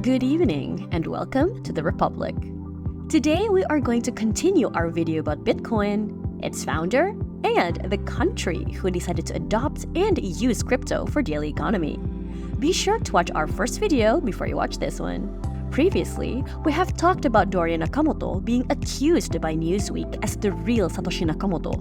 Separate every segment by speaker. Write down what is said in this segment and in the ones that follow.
Speaker 1: Good evening and welcome to the Republic. Today we are going to continue our video about Bitcoin, its founder, and the country who decided to adopt and use crypto for daily economy. Be sure to watch our first video before you watch this one. Previously, we have talked about Dorian Nakamoto being accused by Newsweek as the real Satoshi Nakamoto.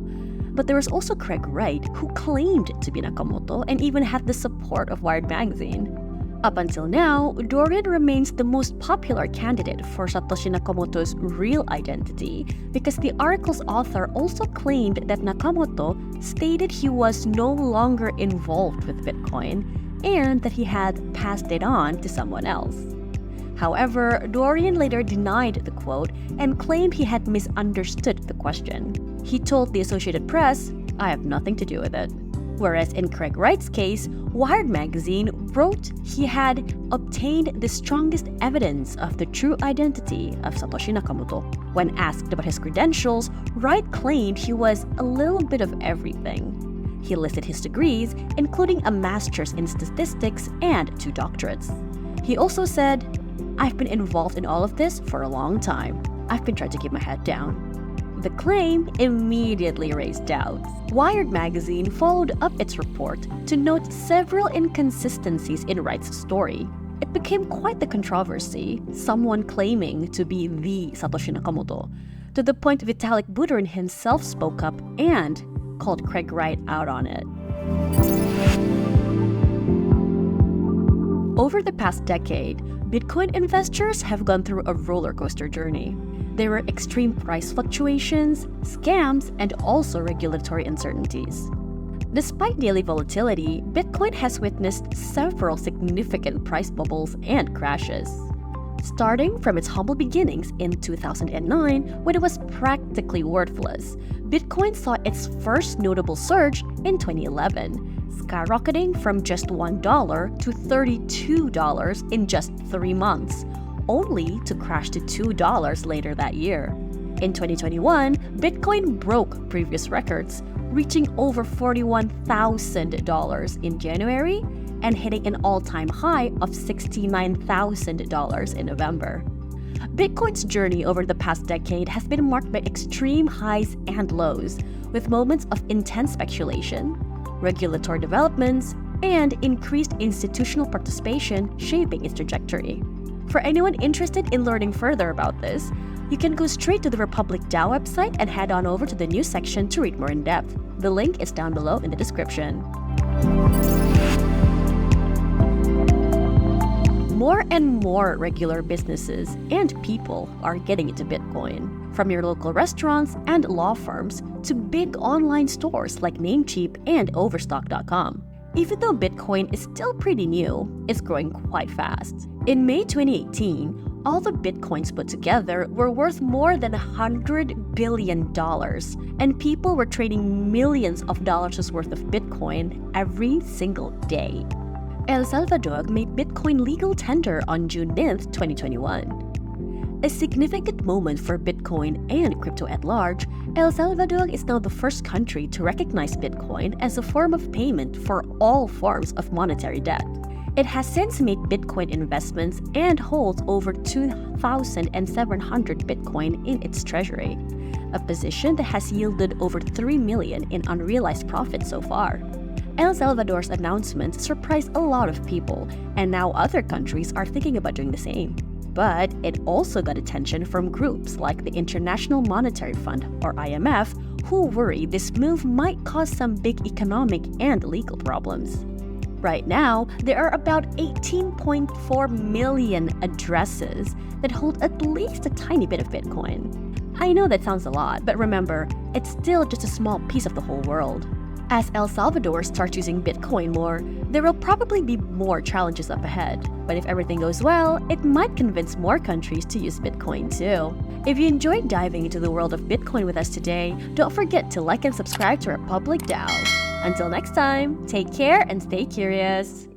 Speaker 1: But there was also Craig Wright, who claimed to be Nakamoto and even had the support of Wired magazine. Up until now, Dorian remains the most popular candidate for Satoshi Nakamoto's real identity because the article's author also claimed that Nakamoto stated he was no longer involved with Bitcoin and that he had passed it on to someone else. However, Dorian later denied the quote and claimed he had misunderstood the question. He told the Associated Press, "I have nothing to do with it." Whereas in Craig Wright's case, Wired magazine wrote he had obtained the strongest evidence of the true identity of Satoshi Nakamoto. When asked about his credentials, Wright claimed he was a little bit of everything. He listed his degrees, including a master's in statistics and 2 doctorates. He also said, "I've been involved in all of this for a long time. I've been trying to keep my head down." The claim immediately raised doubts. Wired magazine followed up its report to note several inconsistencies in Wright's story. It became quite the controversy, someone claiming to be the Satoshi Nakamoto, to the point Vitalik Buterin himself spoke up and called Craig Wright out on it. Over the past decade, Bitcoin investors have gone through a roller coaster journey. There were extreme price fluctuations, scams, and also regulatory uncertainties. Despite daily volatility, Bitcoin has witnessed several significant price bubbles and crashes. Starting from its humble beginnings in 2009, when it was practically worthless, Bitcoin saw its first notable surge in 2011, skyrocketing from just $1 to $32 in just 3 months, only to crash to $2 later that year. In 2021, Bitcoin broke previous records, reaching over $41,000 in January and hitting an all-time high of $69,000 in November. Bitcoin's journey over the past decade has been marked by extreme highs and lows, with moments of intense speculation, regulatory developments, and increased institutional participation shaping its trajectory. For anyone interested in learning further about this, you can go straight to the Republic DAO website and head on over to the news section to read more in depth. The link is down below in the description. More and more regular businesses and people are getting into Bitcoin, from your local restaurants and law firms to big online stores like Namecheap and Overstock.com. Even though Bitcoin is still pretty new, it's growing quite fast. In May 2018, all the Bitcoins put together were worth more than $100 billion, and people were trading millions of dollars worth of Bitcoin every single day. El Salvador made Bitcoin legal tender on June 9th, 2021. A significant moment for Bitcoin and crypto at large, El Salvador is now the first country to recognize Bitcoin as a form of payment for all forms of monetary debt. It has since made Bitcoin investments and holds over 2,700 Bitcoin in its treasury, a position that has yielded over $3 million in unrealized profits so far. El Salvador's announcement surprised a lot of people, and now other countries are thinking about doing the same. But it also got attention from groups like the International Monetary Fund, or IMF, who worry this move might cause some big economic and legal problems. Right now, there are about 18.4 million addresses that hold at least a tiny bit of Bitcoin. I know that sounds a lot, but remember, it's still just a small piece of the whole world. As El Salvador starts using Bitcoin more, there will probably be more challenges up ahead. But if everything goes well, it might convince more countries to use Bitcoin too. If you enjoyed diving into the world of Bitcoin with us today, don't forget to like and subscribe to Republic DAO. Until next time, take care and stay curious.